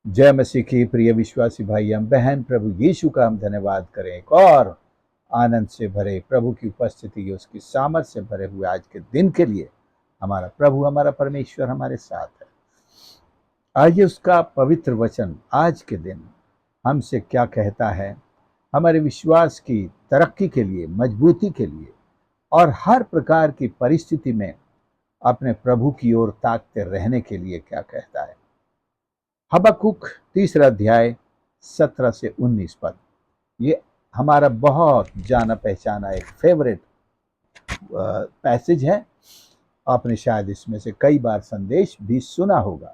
जय मसीह की प्रिय विश्वासी भाई हम बहन, प्रभु यीशु का हम धन्यवाद करें। एक और आनंद से भरे प्रभु की उपस्थिति, उसकी सामर्थ से भरे हुए आज के दिन के लिए हमारा प्रभु, हमारा परमेश्वर हमारे साथ है। आइए उसका पवित्र वचन आज के दिन हमसे क्या कहता है, हमारे विश्वास की तरक्की के लिए, मजबूती के लिए और हर प्रकार की परिस्थिति में अपने प्रभु की ओर ताकते रहने के लिए क्या कहता है। हबक्कुक 3 अध्याय 17 से 19 पद। ये हमारा बहुत जाना पहचाना एक फेवरेट पैसेज है। आपने शायद इसमें से कई बार संदेश भी सुना होगा।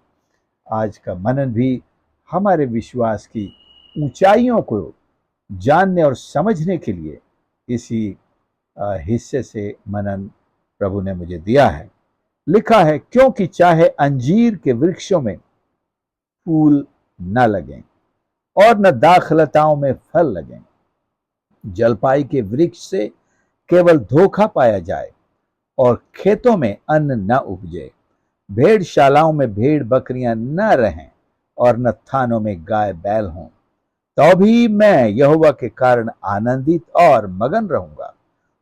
आज का मनन भी हमारे विश्वास की ऊंचाइयों को जानने और समझने के लिए इसी हिस्से से मनन प्रभु ने मुझे दिया है। लिखा है, क्योंकि चाहे अंजीर के वृक्षों में फूल न लगें और न दाखलताओं में फल लगें, जलपाई के वृक्ष से केवल धोखा पाया जाए और खेतों में अन्न न उपजे, भेड़शालाओं में भेड़ बकरियां न रहें और न थानों में गाय बैल हों, तो भी मैं यहोवा के कारण आनंदित और मगन रहूंगा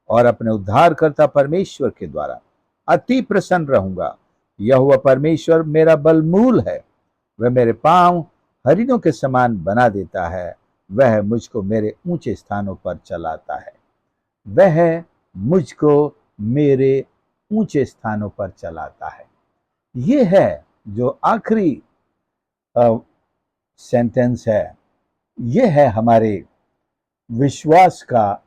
और अपने उद्धारकर्ता परमेश्वर के द्वारा अति प्रसन्न रहूंगा। यहोवा परमेश्वर मेरा बलमूल है, वह मेरे पांव हरिणों के समान बना देता है, वह मुझको मेरे ऊंचे स्थानों पर चलाता है। वह मुझको मेरे ऊंचे स्थानों पर चलाता है। ये है जो आखिरी सेंटेंस है। ये है हमारे विश्वास का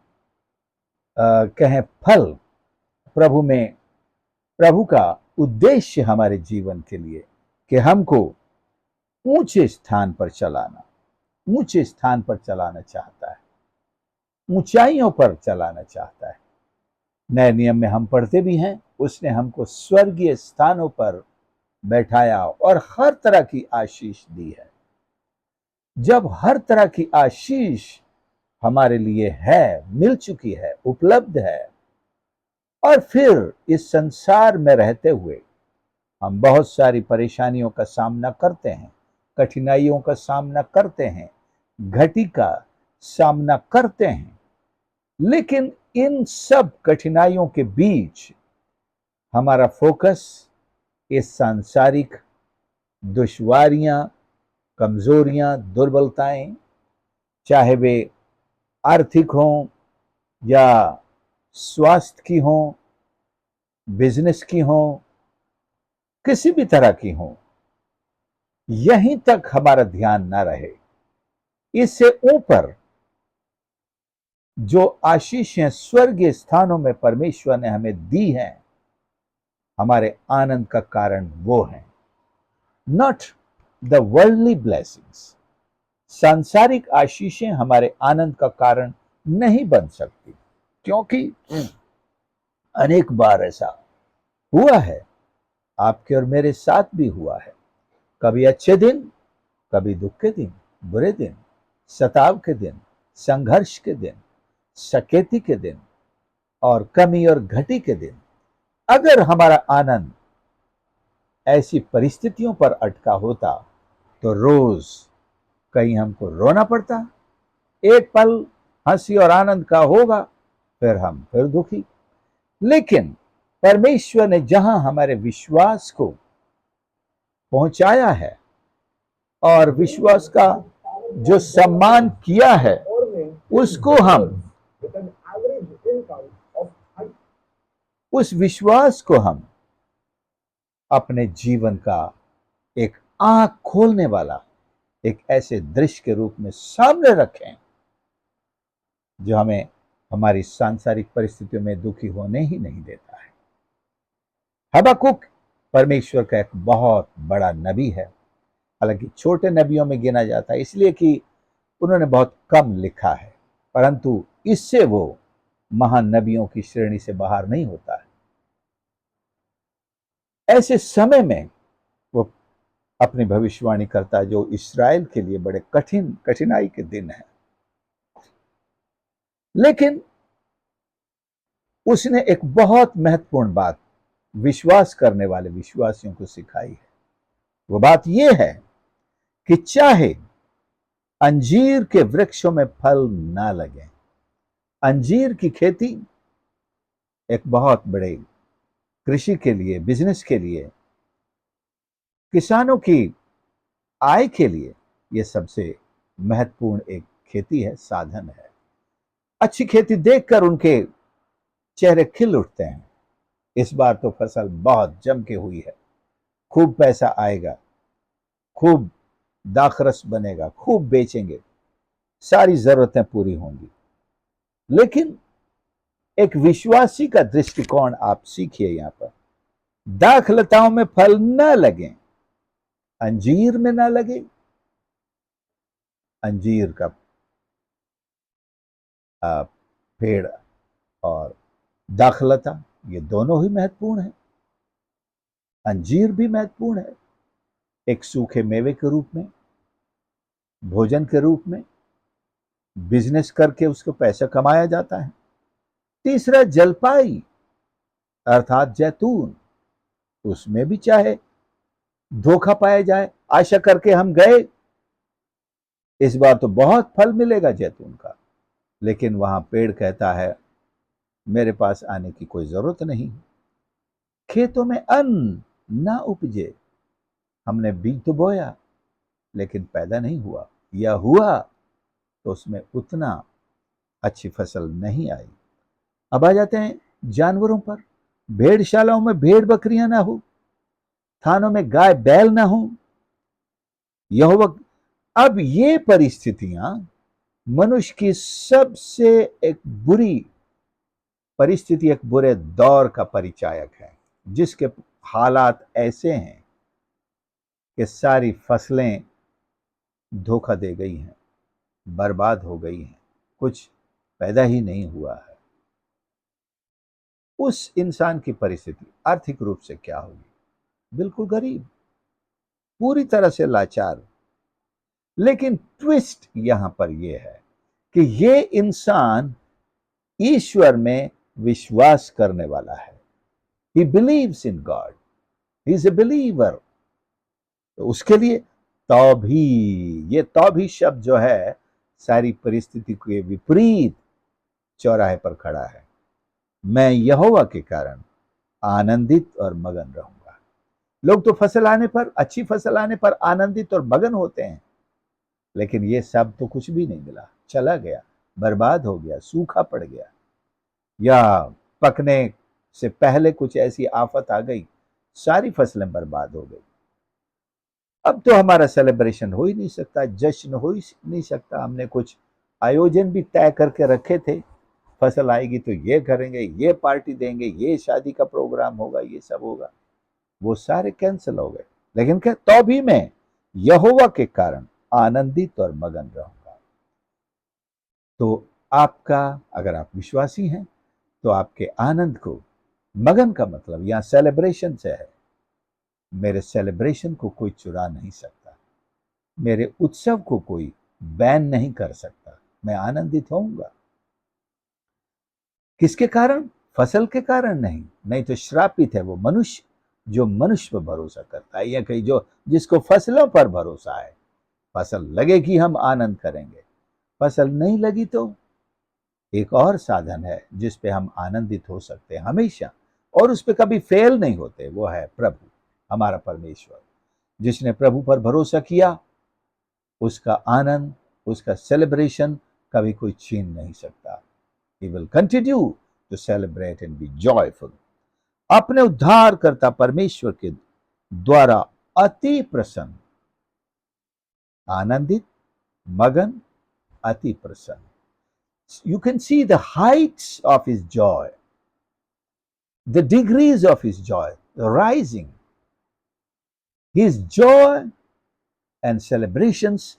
कहें फल, प्रभु में, प्रभु का उद्देश्य हमारे जीवन के लिए कि हमको ऊंचे स्थान पर चलाना, ऊंचे स्थान पर चलाना चाहता है, ऊंचाइयों पर चलाना चाहता है। नए नियम में हम पढ़ते भी हैं, उसने हमको स्वर्गीय स्थानों पर बैठाया और हर तरह की आशीष दी है। जब हर तरह की आशीष हमारे लिए है, मिल चुकी है, उपलब्ध है, और फिर इस संसार में रहते हुए हम बहुत सारी परेशानियों का सामना करते हैं, कठिनाइयों का सामना करते हैं, घटी का सामना करते हैं, लेकिन इन सब कठिनाइयों के बीच हमारा फोकस इस सांसारिक दुश्वारियां, कमजोरियां, दुर्बलताएं, चाहे वे आर्थिक हों या स्वास्थ्य की हों, बिजनेस की हों, किसी भी तरह की हों, यहीं तक हमारा ध्यान ना रहे। इससे ऊपर जो आशीषें स्वर्गीय स्थानों में परमेश्वर ने हमें दी हैं, हमारे आनंद का कारण वो है, नॉट द वर्ल्डली ब्लेसिंग्स। सांसारिक आशीषें हमारे आनंद का कारण नहीं बन सकती, क्योंकि अनेक बार ऐसा हुआ है, आपके और मेरे साथ भी हुआ है। कभी अच्छे दिन, कभी दुख के दिन, बुरे दिन, सताव के दिन, संघर्ष के दिन, सकेती के दिन और कमी और घटी के दिन, अगर हमारा आनंद ऐसी परिस्थितियों पर अटका होता तो रोज कहीं हमको रोना पड़ता। एक पल हंसी और आनंद का होगा, फिर हम फिर दुखी। लेकिन परमेश्वर ने जहां हमारे विश्वास को पहुंचाया है और विश्वास का जो सम्मान किया है, उसको हम, उस विश्वास को हम अपने जीवन का एक आंख खोलने वाला एक ऐसे दृश्य के रूप में सामने रखें जो हमें हमारी सांसारिक परिस्थितियों में दुखी होने ही नहीं देता है। हबक्कुक परमेश्वर का एक बहुत बड़ा नबी है, हालांकि छोटे नबियों में गिना जाता है इसलिए कि उन्होंने बहुत कम लिखा है, परंतु इससे वो महान नबियों की श्रेणी से बाहर नहीं होता है। ऐसे समय में वो अपनी भविष्यवाणी करता है जो इस्राएल के लिए बड़े कठिनाई के दिन है, लेकिन उसने एक बहुत महत्वपूर्ण बात विश्वास करने वाले विश्वासियों को सिखाई है। वो बात यह है कि चाहे अंजीर के वृक्षों में फल ना लगे। अंजीर की खेती एक बहुत बड़े कृषि के लिए, बिजनेस के लिए, किसानों की आय के लिए यह सबसे महत्वपूर्ण एक खेती है, साधन है। अच्छी खेती देखकर उनके चेहरे खिल उठते हैं। इस बार तो फसल बहुत जम के हुई है, खूब पैसा आएगा, खूब दाखरस बनेगा, खूब बेचेंगे, सारी जरूरतें पूरी होंगी। लेकिन एक विश्वासी का दृष्टिकोण आप सीखिए। यहां पर दाखलताओं में फल न लगे, अंजीर में ना लगे। अंजीर का पेड़ और दाखलता ये दोनों ही महत्वपूर्ण है। अंजीर भी महत्वपूर्ण है, एक सूखे मेवे के रूप में, भोजन के रूप में, बिजनेस करके उसको पैसा कमाया जाता है। तीसरा जलपाई अर्थात जैतून, उसमें भी चाहे धोखा पाया जाए, आशा करके हम गए इस बार तो बहुत फल मिलेगा जैतून का, लेकिन वहां पेड़ कहता है मेरे पास आने की कोई जरूरत नहीं। खेतों में अन्न ना उपजे, हमने बीज तो बोया लेकिन पैदा नहीं हुआ, या हुआ तो उसमें उतना अच्छी फसल नहीं आई। अब आ जाते हैं जानवरों पर। भेड़शालाओं में भेड़ बकरियां ना हो, थानों में गाय बैल ना हो। यहोवा, अब ये परिस्थितियां मनुष्य की सबसे एक बुरी परिस्थिति, एक बुरे दौर का परिचायक है, जिसके हालात ऐसे हैं कि सारी फसलें धोखा दे गई हैं, बर्बाद हो गई हैं, कुछ पैदा ही नहीं हुआ है। उस इंसान की परिस्थिति आर्थिक रूप से क्या होगी? बिल्कुल गरीब, पूरी तरह से लाचार। लेकिन ट्विस्ट यहां पर यह है कि यह इंसान ईश्वर में विश्वास करने वाला है। He believes in God, he is a believer. तो उसके लिए तो भी, ये तो भी शब्द जो है सारी परिस्थिति के विपरीत चौराहे पर खड़ा है। मैं यहोवा के कारण आनंदित और मगन रहूंगा। लोग तो फसल आने पर, अच्छी फसल आने पर आनंदित और मगन होते हैं, लेकिन ये सब तो कुछ भी नहीं मिला, चला गया, बर्बाद हो गया, सूखा पड़ गया, या पकने से पहले कुछ ऐसी आफत आ गई, सारी फसलें बर्बाद हो गई। अब तो हमारा सेलिब्रेशन हो ही नहीं सकता, जश्न हो ही नहीं सकता। हमने कुछ आयोजन भी तय करके रखे थे, फसल आएगी तो ये करेंगे, ये पार्टी देंगे, ये शादी का प्रोग्राम होगा, ये सब होगा, वो सारे कैंसिल हो गए। लेकिन क्या, तो भी मैं यहोवा के कारण आनंदित और मगन रहूंगा। तो आपका, अगर आप विश्वासी हैं तो आपके आनंद को, मगन का मतलब यहां सेलिब्रेशन से है। मेरे सेलिब्रेशन को कोई चुरा नहीं सकता, मेरे उत्सव को कोई बैन नहीं कर सकता। मैं आनंदित होऊंगा। किसके कारण? फसल के कारण नहीं, नहीं तो श्रापित है वो मनुष्य जो मनुष्य पर भरोसा करता है, या कहीं जो जिसको फसलों पर भरोसा है। फसल लगेगी हम आनंद करेंगे, फसल नहीं लगी तो एक और साधन है जिस पे हम आनंदित हो सकते हैं हमेशा, और उस पे कभी फेल नहीं होते। वो है प्रभु, हमारा परमेश्वर। जिसने प्रभु पर भरोसा किया, उसका आनंद, उसका सेलिब्रेशन कभी कोई छीन नहीं सकता। He will continue to celebrate and be joyful. अपने उद्धारकर्ता परमेश्वर के द्वारा अति प्रसन्न, आनंदित, मगन, अति प्रसन्न। You can see the heights of his joy, the degrees of his joy rising. His joy and celebrations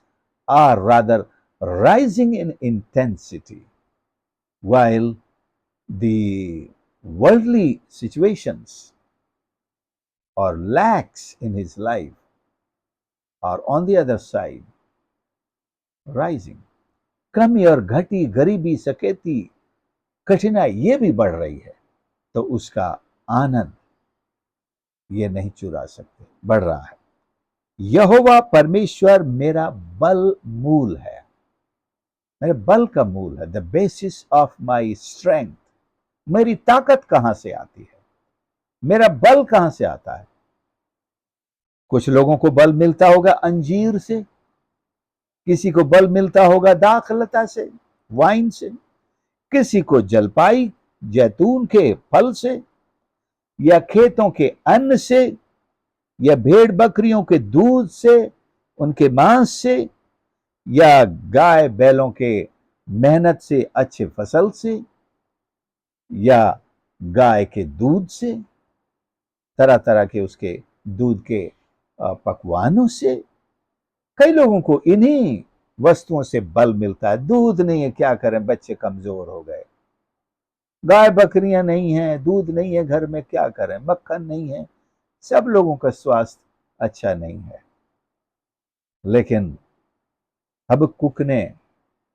are rather rising in intensity, while the worldly situations or lacks in his life are on the other side rising. कमी और घटी, गरीबी, सकेती, कठिनाई ये भी बढ़ रही है, तो उसका आनंद ये नहीं चुरा सकते, बढ़ रहा है। यहोवा परमेश्वर मेरा बल मूल है, मेरे बल का मूल है, the basis of my strength. मेरी ताकत कहां से आती है, मेरा बल कहां से आता है? कुछ लोगों को बल मिलता होगा अंजीर से, किसी को बल मिलता होगा दाखलता से, वाइन से, किसी को जलपाई जैतून के फल से, या खेतों के अन्न से, या भेड़ बकरियों के दूध से, उनके मांस से, या गाय बैलों के मेहनत से, अच्छे फसल से, या गाय के दूध से, तरह तरह के उसके दूध के पकवानों से। कई लोगों को इन्हीं वस्तुओं से बल मिलता है। दूध नहीं है, क्या करें, बच्चे कमजोर हो गए, गाय बकरियां नहीं है, दूध नहीं है घर में, क्या करें, मक्खन नहीं है, सब लोगों का स्वास्थ्य अच्छा नहीं है। लेकिन हबक्कुक ने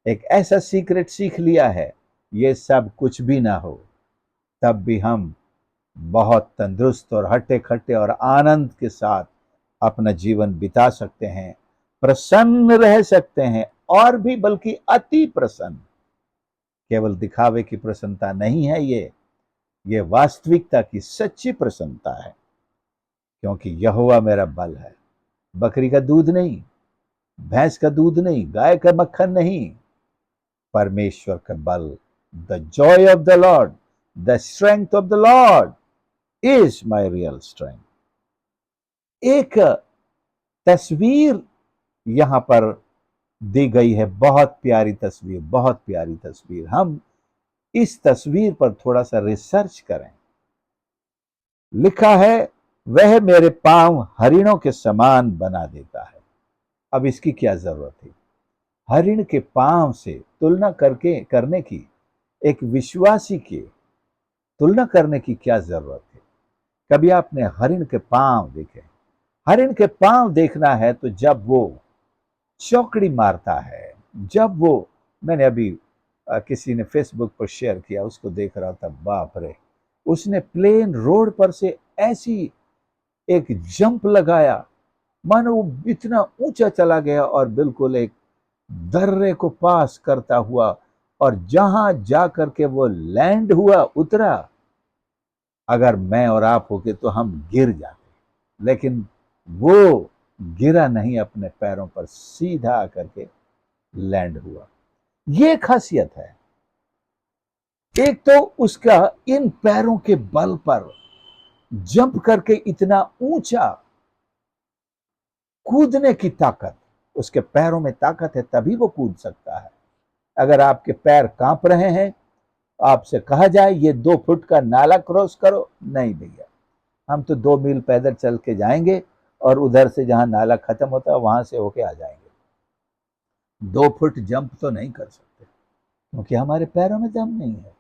एक ऐसा सीक्रेट सीख लिया है, ये सब कुछ भी ना हो तब भी हम बहुत तंदुरुस्त और हट्टे खट्टे और आनंद के साथ अपना जीवन बिता सकते हैं, प्रसन्न रह सकते हैं, और भी बल्कि अति प्रसन्न। केवल दिखावे की प्रसन्नता नहीं है ये वास्तविकता की सच्ची प्रसन्नता है। क्योंकि यहोवा मेरा बल है, बकरी का दूध नहीं, भैंस का दूध नहीं, गाय का मक्खन नहीं, परमेश्वर का बल। The Joy of the Lord, the strength of the Lord is my real strength. एक तस्वीर यहां पर दी गई है, बहुत प्यारी तस्वीर, बहुत प्यारी तस्वीर। हम इस तस्वीर पर थोड़ा सा रिसर्च करें। लिखा है, वह मेरे पांव हरिणों के समान बना देता है। अब इसकी क्या जरूरत है? हरिण के पांव से तुलना करने की, एक विश्वासी की तुलना करने की क्या जरूरत है? कभी आपने हरिण के पांव देखे? हरिण के पांव देखना है तो जब वो चौकड़ी मारता है, जब वो, मैंने अभी किसी ने फेसबुक पर शेयर किया, उसको देख रहा था, बाप रे, उसने प्लेन रोड पर से ऐसी एक जंप लगाया, मानो वो इतना ऊंचा चला गया और बिल्कुल एक दर्रे को पास करता हुआ, और जहां जाकर के वो लैंड हुआ, उतरा, अगर मैं और आप होके तो हम गिर जाते। लेकिन वो गिरा नहीं, अपने पैरों पर सीधा आकर के लैंड हुआ। ये खासियत है। एक तो उसका इन पैरों के बल पर जंप करके इतना ऊंचा कूदने की ताकत, उसके पैरों में ताकत है, तभी वो कूद सकता है। अगर आपके पैर कांप रहे हैं, आपसे कहा जाए ये 2 फुट का नाला क्रॉस करो, नहीं भैया, हम तो 2 मील पैदल चल के जाएंगे और उधर से जहां नाला खत्म होता है वहां से होके आ जाएंगे। 2 फुट जंप तो नहीं कर सकते, क्योंकि हमारे पैरों में दम नहीं है।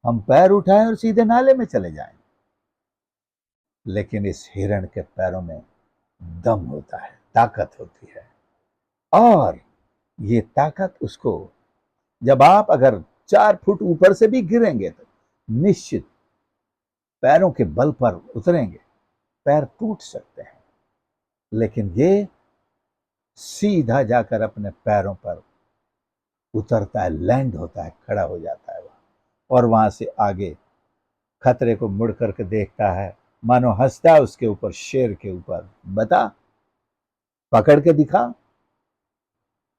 हम पैर उठाएं और सीधे नाले में चले जाएं। लेकिन इस हिरण के पैरों में दम होता है, ताकत होती है। और ये ताकत उसको, जब आप अगर 4 फुट ऊपर से भी गिरेंगे तो निश्चित पैरों के बल पर उतरेंगे, पैर टूट सकते हैं। लेकिन ये सीधा जाकर अपने पैरों पर उतरता है, लैंड होता है, खड़ा हो जाता है वहां, और वहां से आगे खतरे को मुड़ करके देखता है, मानो हंसता है उसके ऊपर, शेर के ऊपर, बता, पकड़ के दिखा।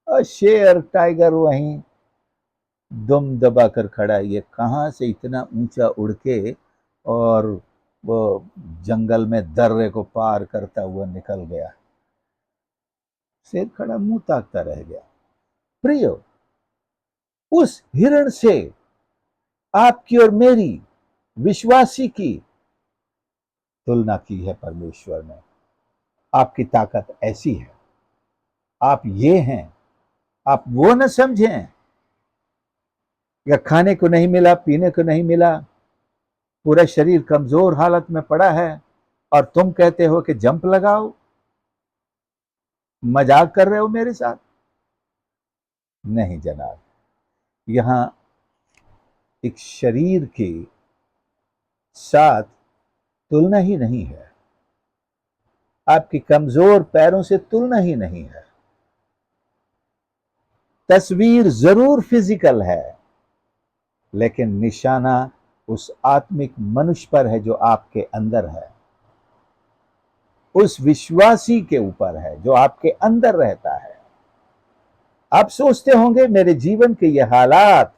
और शेर टाइगर वहीं दुम दबाकर खड़ा है। ये कहां से इतना ऊंचा उड़ के और वो जंगल में दर्रे को पार करता हुआ निकल गया? शेर खड़ा मुंह ताकता रह गया। प्रियो, उस हिरण से आपकी और मेरी, विश्वासी की तुलना की है परमेश्वर ने। आपकी ताकत ऐसी है, आप ये हैं, आप वो न समझें, या खाने को नहीं मिला, पीने को नहीं मिला, पूरा शरीर कमजोर हालत में पड़ा है, और तुम कहते हो कि जंप लगाओ। मजाक कर रहे हो मेरे साथ? नहीं जनाब, यहां एक शरीर के साथ तुलना ही नहीं है। आपकी कमजोर पैरों से तुलना ही नहीं है। तस्वीर जरूर फिजिकल है, लेकिन निशाना उस आत्मिक मनुष्य पर है जो आपके अंदर है, उस विश्वासी के ऊपर है जो आपके अंदर रहता है। आप सोचते होंगे मेरे जीवन के ये हालात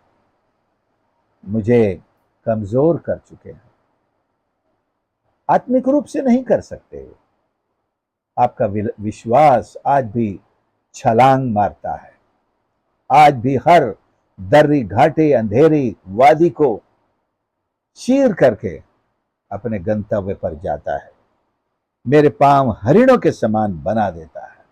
मुझे कमजोर कर चुके हैं। आत्मिक रूप से नहीं कर सकते। आपका विश्वास आज भी छलांग मारता है, आज भी हर दर्री घाटे अंधेरी वादी को चीर करके अपने गंतव्य पर जाता है। मेरे पांव हरिणों के समान बना देता है।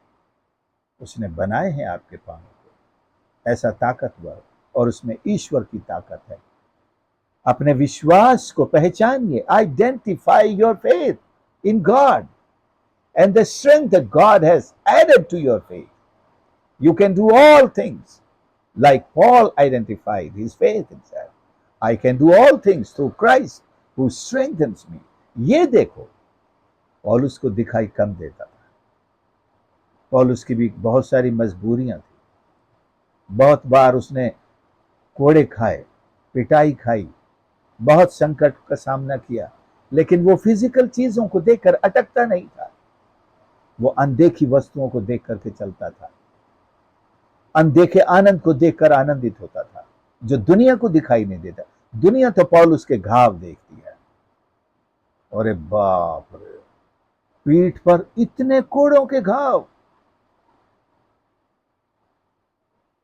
उसने बनाए हैं आपके पांव को ऐसा ताकतवर, और उसमें ईश्वर की ताकत है। अपने विश्वास को पहचानिए। Identify your faith in God and the strength that God has added to your faith. You can do all things like Paul identified his faith himself. I can do all things through Christ who strengthens me. ये देखो, पौलुस को दिखाई कम देता था। पौलुस की भी बहुत सारी मजबूरियां थी। बहुत बार उसने कोड़े खाए, पिटाई खाई, बहुत संकट का सामना किया, लेकिन वो फिजिकल चीजों को देखकर अटकता नहीं था। वो अनदेखी वस्तुओं को देख करके चलता था, अनदेखे आनंद को देखकर आनंदित होता था, जो दुनिया को दिखाई नहीं देता। दुनिया तो पौलुस के घाव देखती है। अरे बाप रे, पीठ पर इतने कोड़ों के घाव।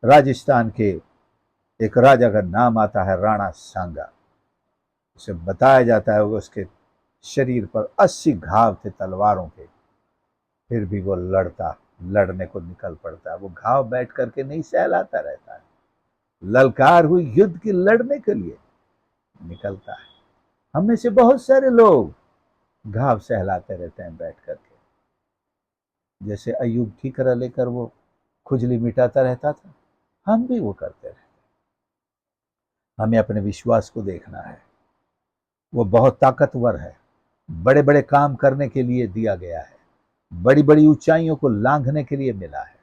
राजस्थान के एक राजा का नाम आता है राणा सांगा। उसे बताया जाता है उसके शरीर पर 80 घाव थे तलवारों के, फिर भी वो लड़ने को निकल पड़ता है। वो घाव बैठ करके नहीं सहलाता रहता है, ललकार हुई युद्ध की लड़ने के लिए निकलता है। हम में से बहुत सारे लोग घाव सहलाते रहते हैं बैठ करके, जैसे अय्यूब ठीकरा लेकर वो खुजली मिटाता रहता था, हम भी वो करते रहते। हमें अपने विश्वास को देखना है। वो बहुत ताकतवर है, बड़े बड़े काम करने के लिए दिया गया है, बड़ी बड़ी ऊंचाइयों को लांघने के लिए मिला है,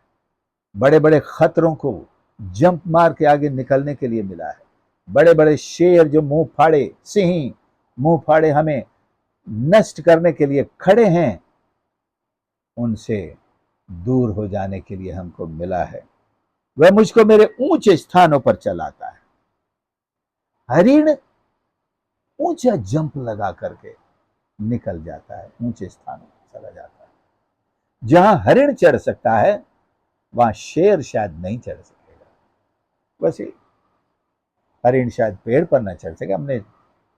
बड़े बड़े खतरों को जंप मार के आगे निकलने के लिए मिला है। बड़े बड़े शेर जो मुंह फाड़े, सिंह मुंह फाड़े हमें नष्ट करने के लिए खड़े हैं, उनसे दूर हो जाने के लिए हमको मिला है। वह मुझको मेरे ऊंचे स्थानों पर चलाता है। हरिण ऊंचा जंप लगा करके निकल जाता है, ऊंचे स्थानों पर चला जाता है। जहां हरिण चढ़ सकता है वहां शेर शायद नहीं चढ़ सकेगा। वैसे हरिण शायद पेड़ पर न चढ़ सके, हमने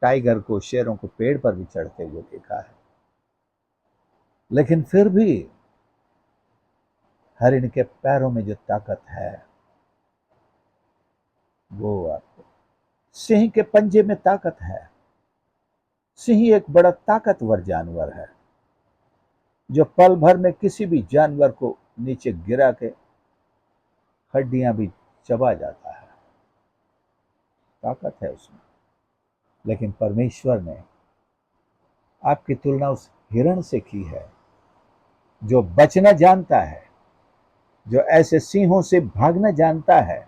टाइगर को, शेरों को पेड़ पर भी चढ़ते हुए देखा है, लेकिन फिर भी हरिण के पैरों में जो ताकत है वो आपको, सिंह के पंजे में ताकत है। सिंह एक बड़ा ताकतवर जानवर है जो पल भर में किसी भी जानवर को नीचे गिरा के हड्डियां भी चबा जाता है, ताकत है उसमें। लेकिन परमेश्वर ने आपकी तुलना उस हिरण से की है जो बचना जानता है, जो ऐसे सिंहों से भागना जानता है,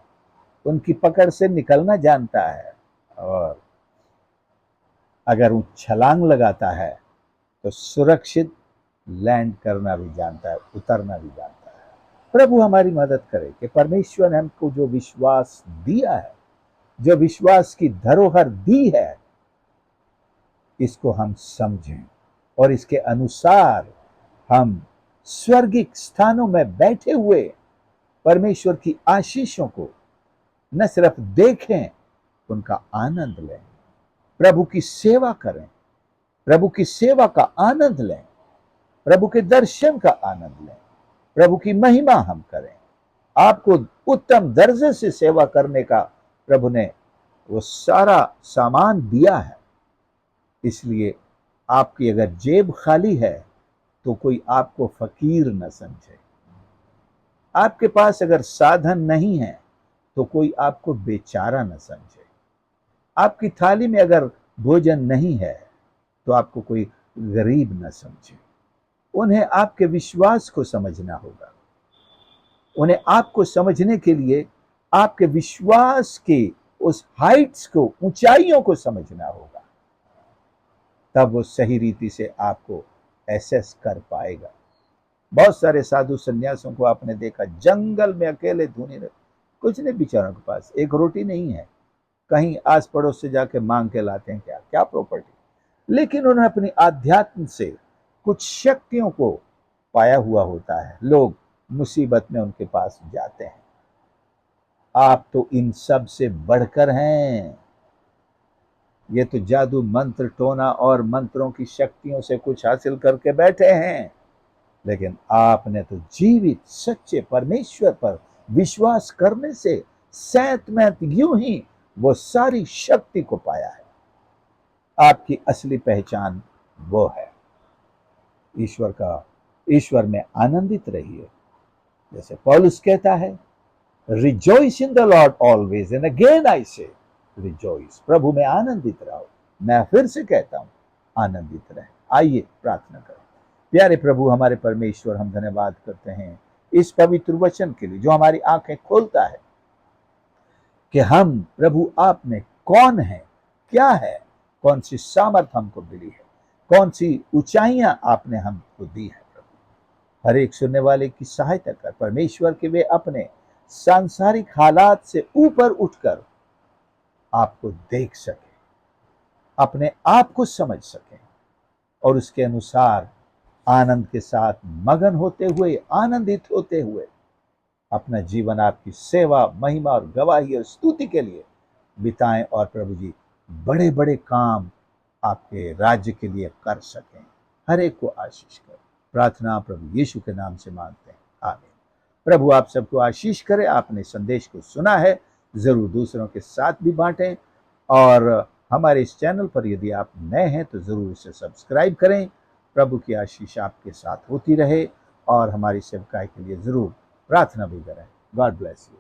उनकी पकड़ से निकलना जानता है, और अगर वो छलांग लगाता है तो सुरक्षित लैंड करना भी जानता है, उतरना भी जानता है। प्रभु हमारी मदद करे कि परमेश्वर ने हमको जो विश्वास दिया है, जो विश्वास की धरोहर दी है, इसको हम समझें और इसके अनुसार हम स्वर्गिक स्थानों में बैठे हुए परमेश्वर की आशीषों को न सिर्फ देखें, उनका आनंद लें, प्रभु की सेवा करें, प्रभु की सेवा का आनंद लें, प्रभु के दर्शन का आनंद लें, प्रभु की महिमा हम करें। आपको उत्तम दर्जे से सेवा करने का प्रभु ने वो सारा सामान दिया है। इसलिए आपकी अगर जेब खाली है तो कोई आपको फकीर न समझे। आपके पास अगर साधन नहीं है तो कोई आपको बेचारा न समझे। आपकी थाली में अगर भोजन नहीं है तो आपको कोई गरीब न समझे। उन्हें आपके विश्वास को समझना होगा। उन्हें आपको समझने के लिए आपके विश्वास के उस हाइट्स को, ऊंचाइयों को समझना होगा। तब वो सही रीति से आपको एसेस कर पाएगा। बहुत सारे साधु संन्यासों को आपने देखा, जंगल में अकेले धुनी रहे, कुछ नहीं, बेचारों के पास एक रोटी नहीं है, कहीं आस पड़ोस से जाके मांग के लाते हैं, क्या क्या प्रॉपर्टी, लेकिन उन्होंने अपनी आध्यात्म से कुछ शक्तियों को पाया हुआ होता है। लोग मुसीबत में उनके पास जाते हैं। आप तो इन सब से बढ़कर हैं। ये तो जादू मंत्र टोना और मंत्रों की शक्तियों से कुछ हासिल करके बैठे हैं, लेकिन आपने तो जीवित सच्चे परमेश्वर पर विश्वास करने से सैतमैत यूं ही वो सारी शक्ति को पाया है। आपकी असली पहचान वो है। ईश्वर में आनंदित रहिए। जैसे पौलुस कहता है, rejoice in the Lord always, and again I से रिजॉइस। प्रभु में आनंदित रहो। मैं फिर से कहता हूं, आनंदित रहे। आइए प्रार्थना करें। प्यारे प्रभु हमारे परमेश्वर, हम धन्यवाद करते हैं इस पवित्र वचन के लिए जो हमारी आंखें खोलता है कि हम प्रभु आप में कौन है, क्या है, कौन सी सामर्थ हमको मिली है, कौन सी ऊंचाइयां आपने हमको दी है। प्रभु हर एक सुनने वाले की सहायता कर परमेश्वर के वे अपने सांसारिक हालात से ऊपर उठकर आपको देख सके, अपने आप को समझ सके और उसके अनुसार आनंद के साथ मगन होते हुए, आनंदित होते हुए अपना जीवन आपकी सेवा, महिमा और गवाही और स्तुति के लिए बिताएं और प्रभु जी बड़े बड़े काम आपके राज्य के लिए कर सकें। हर एक को आशीष करें। प्रार्थना प्रभु यीशु के नाम से मांगते हैं, आमीन। प्रभु आप सबको आशीष करे। आपने संदेश को सुना है, जरूर दूसरों के साथ भी बांटें और हमारे इस चैनल पर यदि आप नए हैं तो जरूर इसे सब्सक्राइब करें। प्रभु की आशीष आपके साथ होती रहे और हमारी सेवकाई के लिए जरूर प्रार्थना भी करें। God bless you.